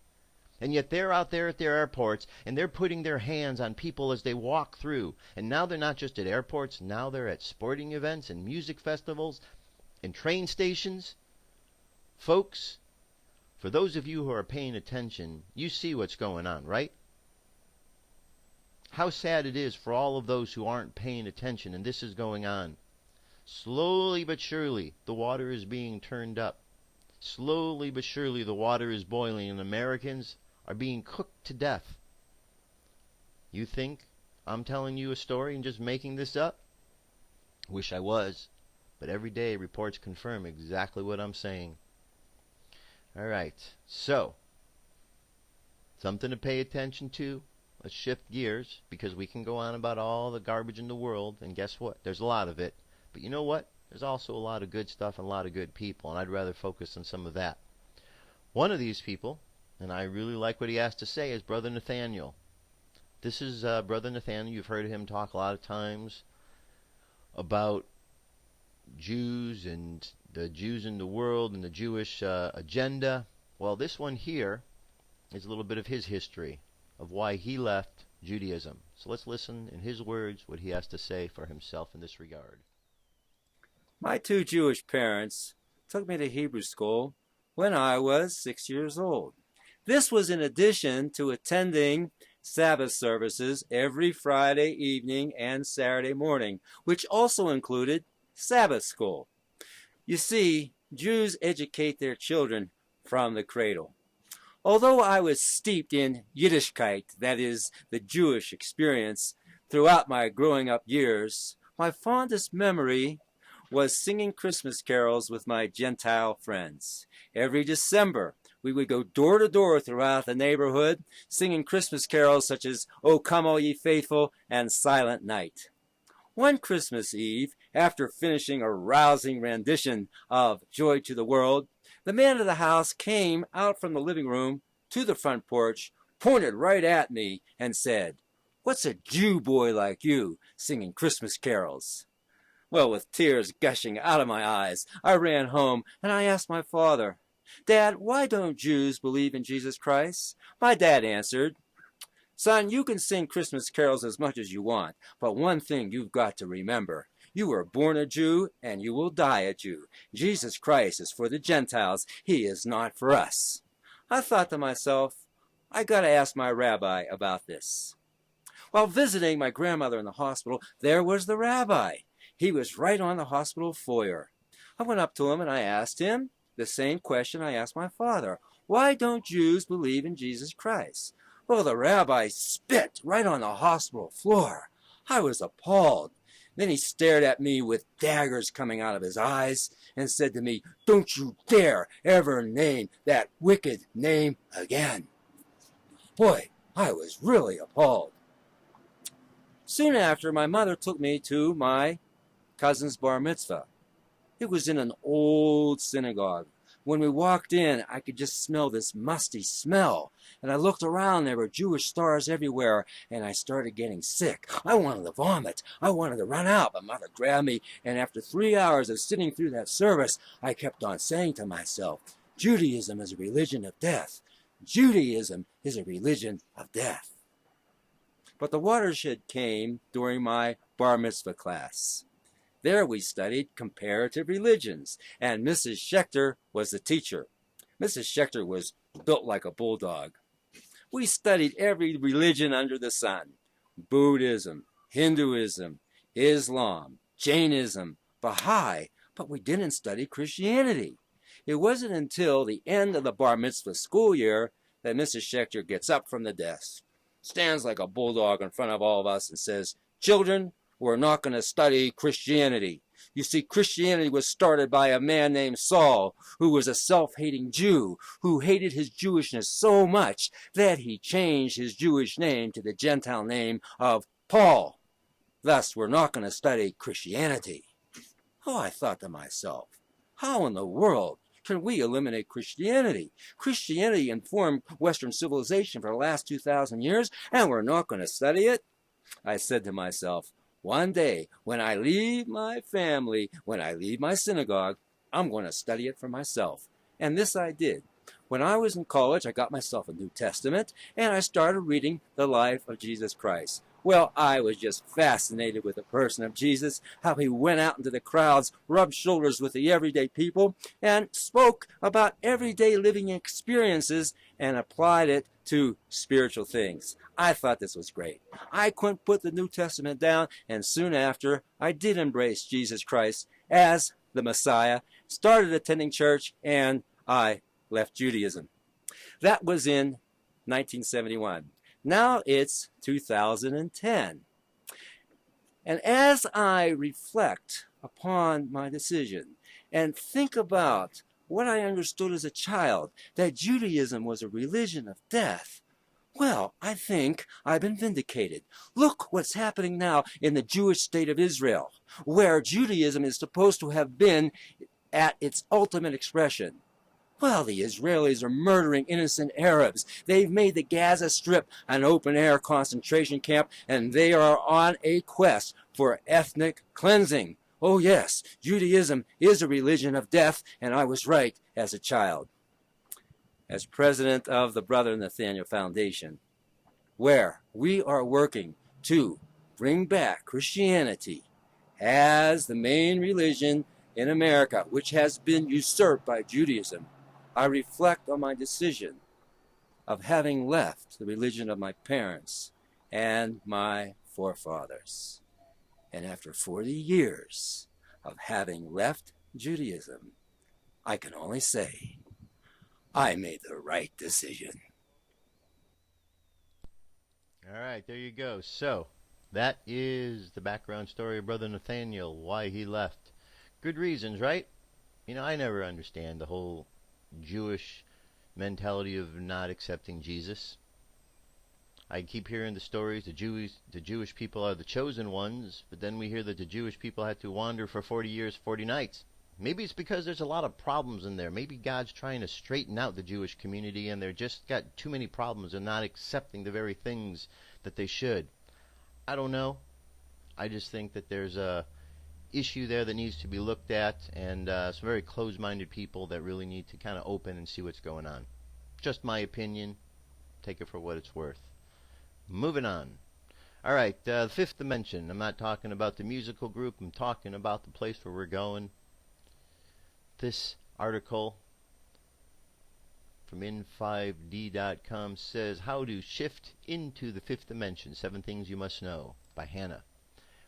And yet they're out there at their airports and they're putting their hands on people as they walk through. And now they're not just at airports, now they're at sporting events and music festivals and train stations. Folks, for those of you who are paying attention, you see what's going on, right? How sad it is for all of those who aren't paying attention, and this is going on. Slowly but surely, the water is being turned up. Slowly but surely, the water is boiling, and Americans are being cooked to death. You think I'm telling you a story and just making this up? Wish I was, but every day reports confirm exactly what I'm saying. All right, so something to pay attention to. let's shift gears, because we can go on about all the garbage in the world, and guess what? There's a lot of it. But you know what? There's also a lot of good stuff and a lot of good people, and I'd rather focus on some of that. One of these people, and I really like what he has to say, is Brother Nathaniel. This is Brother Nathaniel. You've heard him talk a lot of times about Jews and the Jews in the world and the Jewish agenda. Well, this one here is a little bit of his history of why he left Judaism. So let's listen in his words what he has to say for himself in this regard. My two Jewish parents took me to Hebrew school when I was 6 years old. This was in addition to attending Sabbath services every Friday evening and Saturday morning, which also included Sabbath school. You see, Jews educate their children from the cradle. Although I was steeped in Yiddishkeit, that is, the Jewish experience, throughout my growing up years, my fondest memory was singing Christmas carols with my Gentile friends. Every December, we would go door to door throughout the neighborhood, singing Christmas carols such as O Come All Ye Faithful and Silent Night. One Christmas Eve, after finishing a rousing rendition of Joy to the World, the man of the house came out from the living room to the front porch, pointed right at me, and said, "What's a Jew boy like you singing Christmas carols?" Well, with tears gushing out of my eyes, I ran home and I asked my father, "Dad, why don't Jews believe in Jesus Christ?" My dad answered, "Son, you can sing Christmas carols as much as you want, but one thing you've got to remember. You were born a Jew and you will die a Jew. Jesus Christ is for the Gentiles. He is not for us." I thought to myself, I got to ask my rabbi about this. While visiting my grandmother in the hospital, there was the rabbi. He was right on the hospital foyer. I went up to him and I asked him the same question I asked my father. Why don't Jews believe in Jesus Christ? Well, the rabbi spit right on the hospital floor. I was appalled. Then he stared at me with daggers coming out of his eyes and said to me, "Don't you dare ever name that wicked name again." Boy, I was really appalled. Soon after, my mother took me to my cousin's bar mitzvah. It was in an old synagogue. When we walked in, I could just smell this musty smell. And I looked around, there were Jewish stars everywhere, and I started getting sick. I wanted to vomit. I wanted to run out, but Mother grabbed me, and after 3 hours of sitting through that service, I kept on saying to myself, Judaism is a religion of death. Judaism is a religion of death. But the watershed came during my bar mitzvah class. There we studied comparative religions, and Mrs. Schechter was the teacher. Mrs. Schechter was built like a bulldog. We studied every religion under the sun. Buddhism, Hinduism, Islam, Jainism, Baha'i, but we didn't study Christianity. It wasn't until the end of the bar mitzvah school year that Mrs. Schechter gets up from the desk, stands like a bulldog in front of all of us and says, "Children, we're not going to study Christianity. You see, Christianity was started by a man named Saul, who was a self-hating Jew, who hated his Jewishness so much that he changed his Jewish name to the Gentile name of Paul. Thus, we're not going to study Christianity." Oh, I thought to myself, how in the world can we eliminate Christianity? Christianity informed Western civilization for the last 2,000 years, and we're not going to study it? I said to myself, one day, when I leave my family, when I leave my synagogue, I'm going to study it for myself. And this I did. When I was in college, I got myself a New Testament, and I started reading the life of Jesus Christ. Well, I was just fascinated with the person of Jesus, how he went out into the crowds, rubbed shoulders with the everyday people, and spoke about everyday living experiences and applied it to spiritual things. I thought this was great. I couldn't put the New Testament down, and soon after, I did embrace Jesus Christ as the Messiah, started attending church, and I left Judaism. That was in 1971. Now it's 2010. And as I reflect upon my decision and think about what I understood as a child, that Judaism was a religion of death, Well, I think I've been vindicated. Look what's happening now in the Jewish state of Israel, where Judaism is supposed to have been at its ultimate expression. Well, the Israelis are murdering innocent Arabs. They've made the Gaza Strip an open-air concentration camp, and they are on a quest for ethnic cleansing. Oh yes, Judaism is a religion of death, and I was right as a child. As president of the Brother Nathaniel Foundation, where we are working to bring back Christianity as the main religion in America, which has been usurped by Judaism, I reflect on my decision of having left the religion of my parents and my forefathers. And after 40 years of having left Judaism, I can only say I made the right decision. All right, there you go. So, that is the background story of Brother Nathaniel, why he left. Good reasons, right? You know, I never understand the whole Jewish mentality of not accepting Jesus. I keep hearing the stories, the Jewish people are the chosen ones, but then we hear that the Jewish people had to wander for 40 years, 40 nights. Maybe it's because there's a lot of problems in there. Maybe God's trying to straighten out the Jewish community and they're just got too many problems and not accepting the very things that they should. I don't know. I just think that there's a issue there that needs to be looked at, and some very closed-minded people that really need to kind of open and see what's going on. Just my opinion. Take it for what it's worth. Moving on. All right, the fifth dimension. I'm not talking about the musical group. I'm talking about the place where we're going. This article from in5d.com says, How to Shift into the Fifth Dimension, 7 Things You Must Know, by Hannah.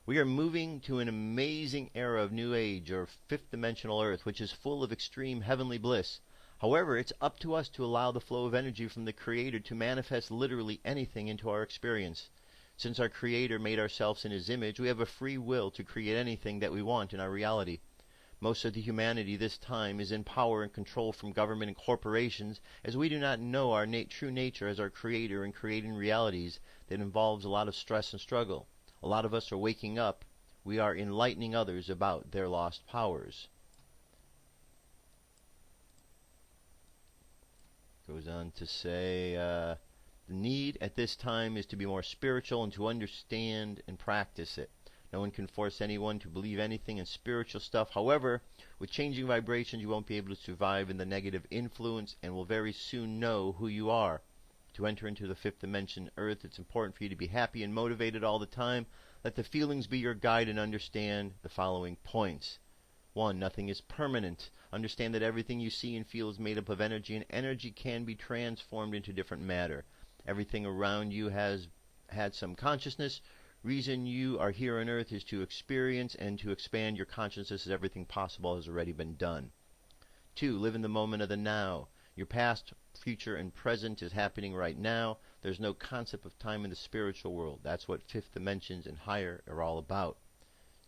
We are moving to an amazing era of New Age, or fifth dimensional Earth, which is full of extreme heavenly bliss. However, it's up to us to allow the flow of energy from the Creator to manifest literally anything into our experience. Since our Creator made ourselves in His image, we have a free will to create anything that we want in our reality. Most of the humanity this time is in power and control from government and corporations, as we do not know our true nature as our Creator in creating realities that involves a lot of stress and struggle. A lot of us are waking up. We are enlightening others about their lost powers. Goes on to say, the need at this time is to be more spiritual and to understand and practice it. No one can force anyone to believe anything in spiritual stuff. However, with changing vibrations, you won't be able to survive in the negative influence and will very soon know who you are. To enter into the fifth dimension, Earth, it's important for you to be happy and motivated all the time. Let the feelings be your guide and understand the following points. 1. Nothing is permanent. Understand that everything you see and feel is made up of energy, and energy can be transformed into different matter. Everything around you has had some consciousness. Reason you are here on Earth is to experience and to expand your consciousness, as everything possible has already been done. 2. Live in the moment of the now. Your past, future, and present is happening right now. There's no concept of time in the spiritual world. That's what fifth dimensions and higher are all about.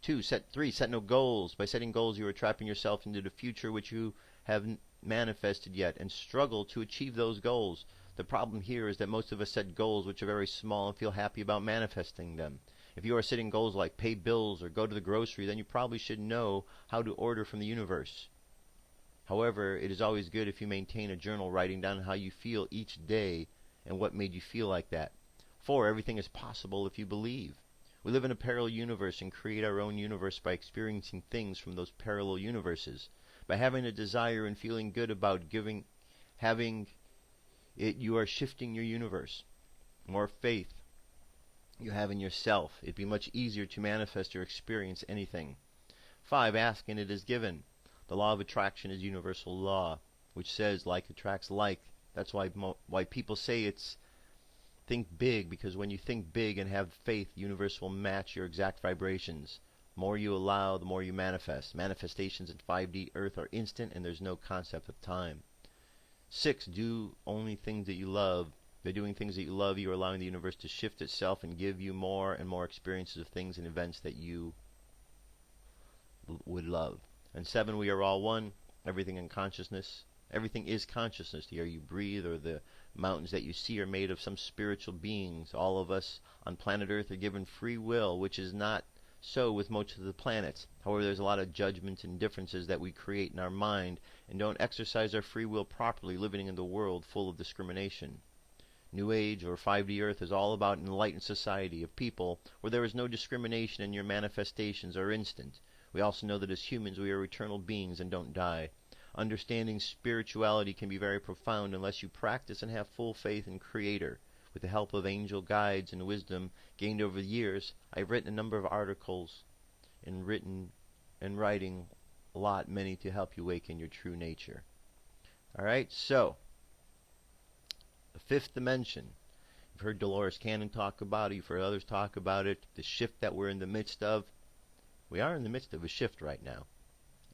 3. Set no goals. By setting goals, you are trapping yourself into the future which you haven't manifested yet and struggle to achieve those goals. The problem here is that most of us set goals which are very small and feel happy about manifesting them. If you are setting goals like pay bills or go to the grocery, then you probably should know how to order from the universe. However, it is always good if you maintain a journal writing down how you feel each day and what made you feel like that. 4. Everything is possible if you believe. We live in a parallel universe and create our own universe by experiencing things from those parallel universes. By having a desire and feeling good about having it, you are shifting your universe. More faith you have in yourself. It'd be much easier to manifest or experience anything. 5. Ask and it is given. The law of attraction is universal law, which says like attracts like. That's why people say it's think big, because when you think big and have faith, the universe will match your exact vibrations. The more you allow, the more you manifest. Manifestations in 5D Earth are instant, and there's no concept of time. 6. Do only things that you love. By doing things that you love, you are allowing the universe to shift itself and give you more and more experiences of things and events that you would love. And 7. We are all one. Everything in consciousness Everything is consciousness. The air you breathe or the mountains that you see are made of some spiritual beings. All of us on planet Earth are given free will, which is not so with most of the planets. However, there's a lot of judgments and differences that we create in our mind and don't exercise our free will properly, living in the world full of discrimination. New Age or 5D Earth is all about an enlightened society of people where there is no discrimination and your manifestations are instant. We also know that as humans we are eternal beings and don't die. Understanding spirituality can be very profound unless you practice and have full faith in Creator. With the help of angel guides and wisdom gained over the years, I've written a number of articles and writing a lot, many to help you awaken your true nature. Alright, so the fifth dimension. You've heard Dolores Cannon talk about it, you've heard others talk about it, the shift that we're in the midst of. We are in the midst of a shift right now.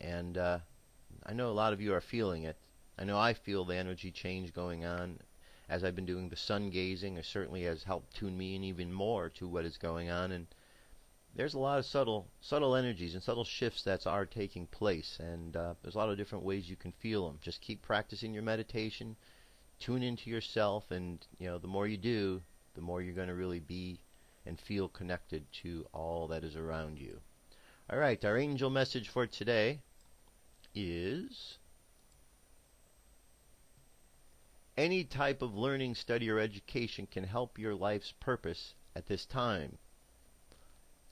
And I know a lot of you are feeling it. I know I feel the energy change going on as I've been doing the sun gazing. It certainly has helped tune me in even more to what is going on. And there's a lot of subtle energies and subtle shifts that are taking place. And there's a lot of different ways you can feel them. Just keep practicing your meditation. Tune into yourself. And, you know, the more you do, the more you're going to really be and feel connected to all that is around you. All right, our angel message for today is any type of learning, study, or education can help your life's purpose at this time.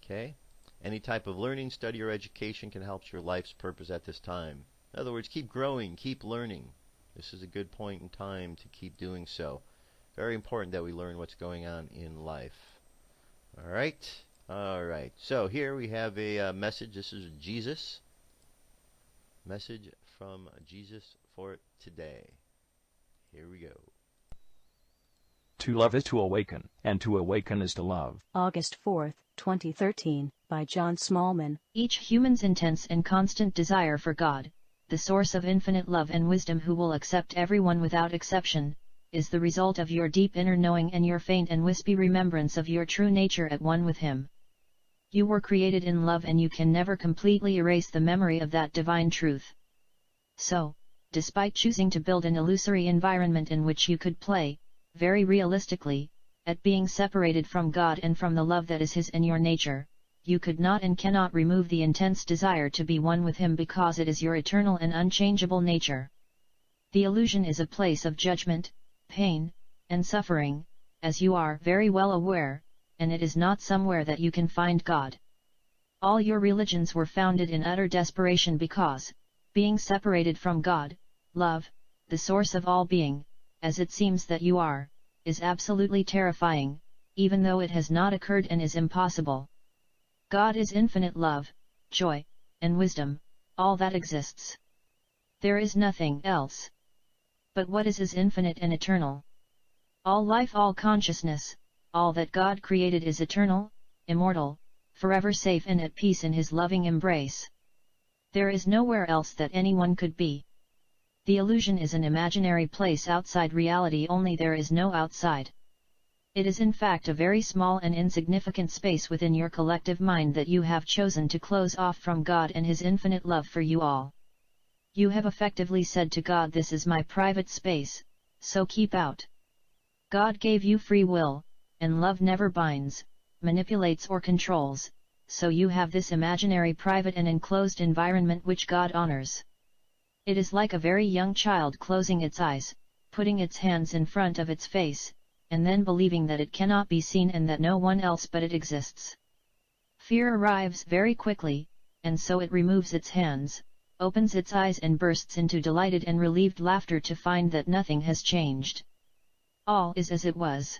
Okay? Any type of learning, study, or education can help your life's purpose at this time. In other words, keep growing, keep learning. This is a good point in time to keep doing so. Very important that we learn what's going on in life. All right? All right. So here we have a message. This is Jesus. Message from Jesus for today. Here we go. To love is to awaken, and to awaken is to love. August 4th, 2013, by John Smallman. Each human's intense and constant desire for God, the source of infinite love and wisdom who will accept everyone without exception, is the result of your deep inner knowing and your faint and wispy remembrance of your true nature at one with Him. You were created in love and you can never completely erase the memory of that divine truth. So, despite choosing to build an illusory environment in which you could play, very realistically, at being separated from God and from the love that is His in your nature, you could not and cannot remove the intense desire to be one with Him because it is your eternal and unchangeable nature. The illusion is a place of judgment, pain, and suffering, as you are very well aware, and it is not somewhere that you can find God. All your religions were founded in utter desperation because, being separated from God, love, the source of all being, as it seems that you are, is absolutely terrifying, even though it has not occurred and is impossible. God is infinite love, joy, and wisdom, all that exists. There is nothing else. But what is infinite and eternal? All life, all consciousness, all that God created is eternal, immortal, forever safe and at peace in His loving embrace. There is nowhere else that anyone could be. The illusion is an imaginary place outside reality, only there is no outside. It is in fact a very small and insignificant space within your collective mind that you have chosen to close off from God and His infinite love for you all. You have effectively said to God, this is my private space, so keep out. God gave you free will, and love never binds, manipulates or controls, so you have this imaginary private and enclosed environment which God honors. It is like a very young child closing its eyes, putting its hands in front of its face, and then believing that it cannot be seen and that no one else but it exists. Fear arrives very quickly, and so it removes its hands, opens its eyes and bursts into delighted and relieved laughter to find that nothing has changed. All is as it was.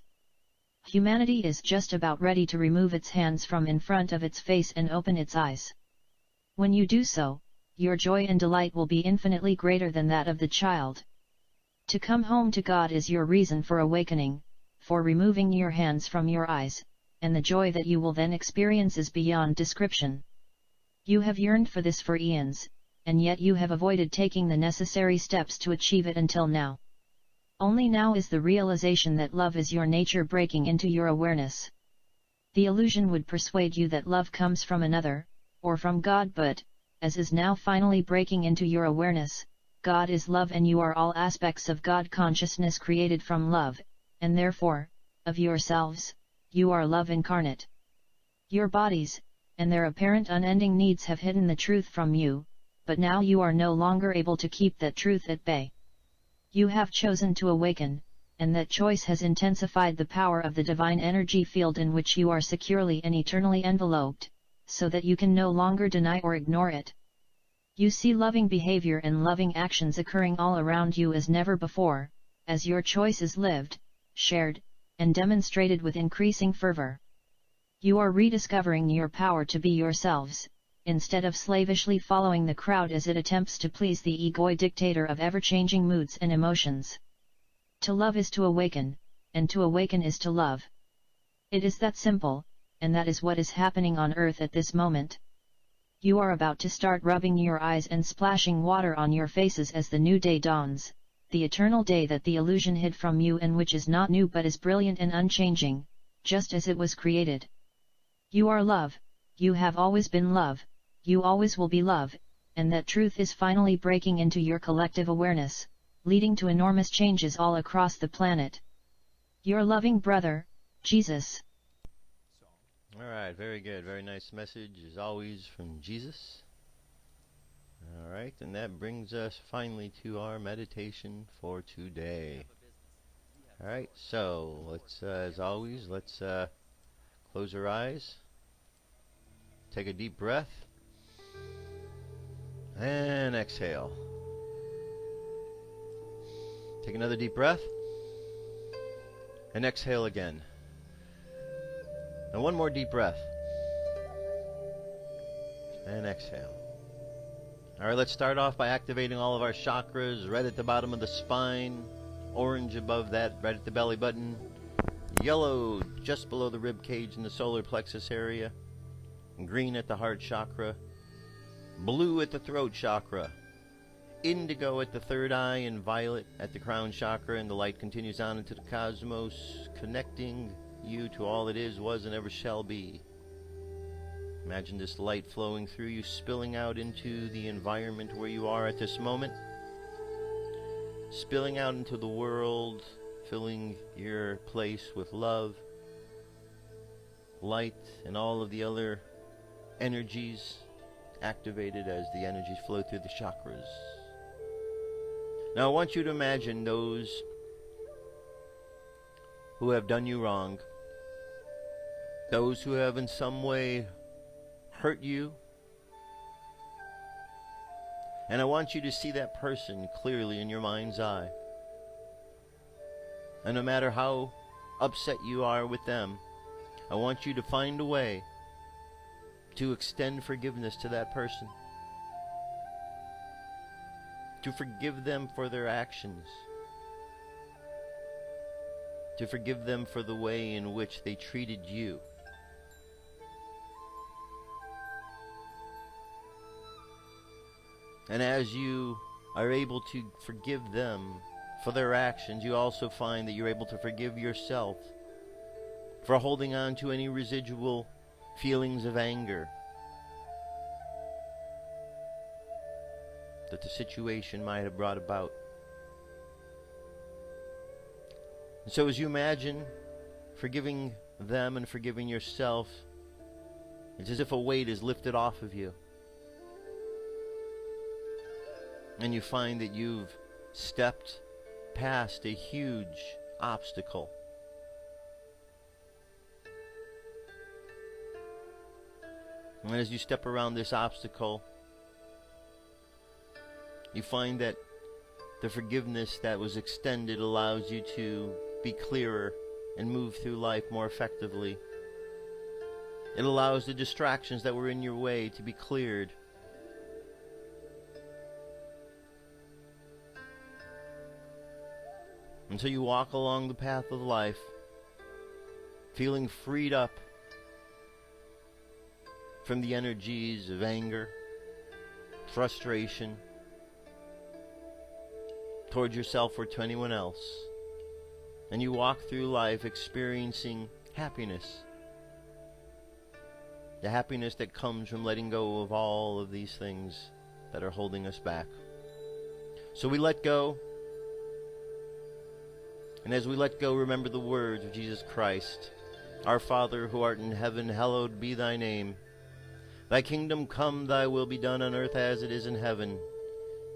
Humanity is just about ready to remove its hands from in front of its face and open its eyes. When you do so, your joy and delight will be infinitely greater than that of the child. To come home to God is your reason for awakening, for removing your hands from your eyes, and the joy that you will then experience is beyond description. You have yearned for this for eons, and yet you have avoided taking the necessary steps to achieve it until now. Only now is the realization that love is your nature breaking into your awareness. The illusion would persuade you that love comes from another, or from God, but, as is now finally breaking into your awareness, God is love and you are all aspects of God consciousness created from love, and therefore, of yourselves, you are love incarnate. Your bodies, and their apparent unending needs have hidden the truth from you, but now you are no longer able to keep that truth at bay. You have chosen to awaken, and that choice has intensified the power of the divine energy field in which you are securely and eternally enveloped, so that you can no longer deny or ignore it. You see loving behavior and loving actions occurring all around you as never before, as your choice is lived, shared, and demonstrated with increasing fervor. You are rediscovering your power to be yourselves, instead of slavishly following the crowd as it attempts to please the egoic dictator of ever-changing moods and emotions. To love is to awaken, and to awaken is to love. It is that simple, and that is what is happening on Earth at this moment. You are about to start rubbing your eyes and splashing water on your faces as the new day dawns, the eternal day that the illusion hid from you and which is not new but is brilliant and unchanging, just as it was created. You are love, you have always been love, you always will be love, and that truth is finally breaking into your collective awareness, leading to enormous changes all across the planet. Your loving brother, Jesus. Alright, very good. Very nice message, as always, from Jesus. Alright, and that brings us finally to our meditation for today. Alright, so let's, as always, let's close our eyes, take a deep breath, and exhale. Take another deep breath, and exhale again. And one more deep breath, and exhale. Alright, let's start off by activating all of our chakras, red at the bottom of the spine, orange above that, right at the belly button, yellow just below the rib cage in the solar plexus area, green at the heart chakra, blue at the throat chakra, indigo at the third eye, and violet at the crown chakra, and the light continues on into the cosmos, connecting you to all that is, was, and ever shall be. Imagine this light flowing through you, spilling out into the environment where you are at this moment, spilling out into the world, filling your place with love, light, and all of the other energies activated as the energies flow through the chakras. Now I want you to imagine those who have done you wrong, those who have in some way hurt you, and I want you to see that person clearly in your mind's eye. And no matter how upset you are with them, I want you to find a way to extend forgiveness to that person, to forgive them for their actions, to forgive them for the way in which they treated you. And as you are able to forgive them for their actions, you also find that you're able to forgive yourself for holding on to any residual feelings of anger that the situation might have brought about. And so as you imagine forgiving them and forgiving yourself, it's as if a weight is lifted off of you. And you find that you've stepped past a huge obstacle. And as you step around this obstacle, you find that the forgiveness that was extended allows you to be clearer and move through life more effectively. It allows the distractions that were in your way to be cleared. And so you walk along the path of life, feeling freed up from the energies of anger, frustration, toward yourself or to anyone else. And you walk through life experiencing happiness. The happiness that comes from letting go of all of these things that are holding us back. So we let go. And as we let go, remember the words of Jesus Christ. Our Father, who art in heaven, hallowed be thy name. Thy kingdom come, thy will be done on earth as it is in heaven.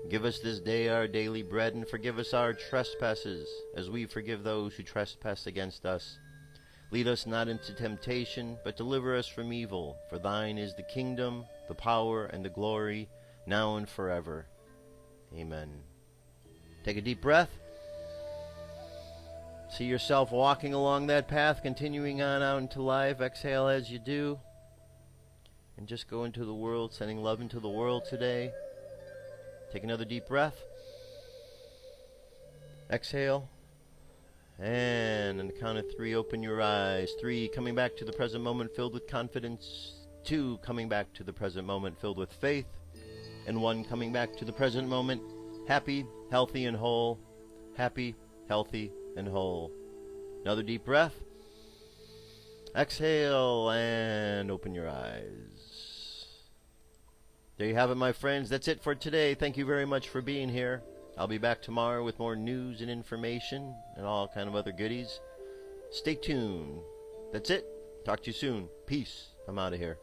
Give us this day our daily bread, and forgive us our trespasses, as we forgive those who trespass against us. Lead us not into temptation, but deliver us from evil. For thine is the kingdom, the power, and the glory, now and forever. Amen. Take a deep breath. See yourself walking along that path, continuing on out into life. Exhale as you do. And just go into the world, sending love into the world today. Take another deep breath. Exhale. And on the count of 3, open your eyes. 3, coming back to the present moment filled with confidence. 2, coming back to the present moment filled with faith. And 1, coming back to the present moment happy, healthy, and whole. Happy, healthy, and whole. Another deep breath. Exhale and open your eyes. There you have it, my friends. That's it for today. Thank you very much for being here. I'll be back tomorrow with more news and information and all kind of other goodies. Stay tuned. That's it. Talk to you soon. Peace. I'm out of here.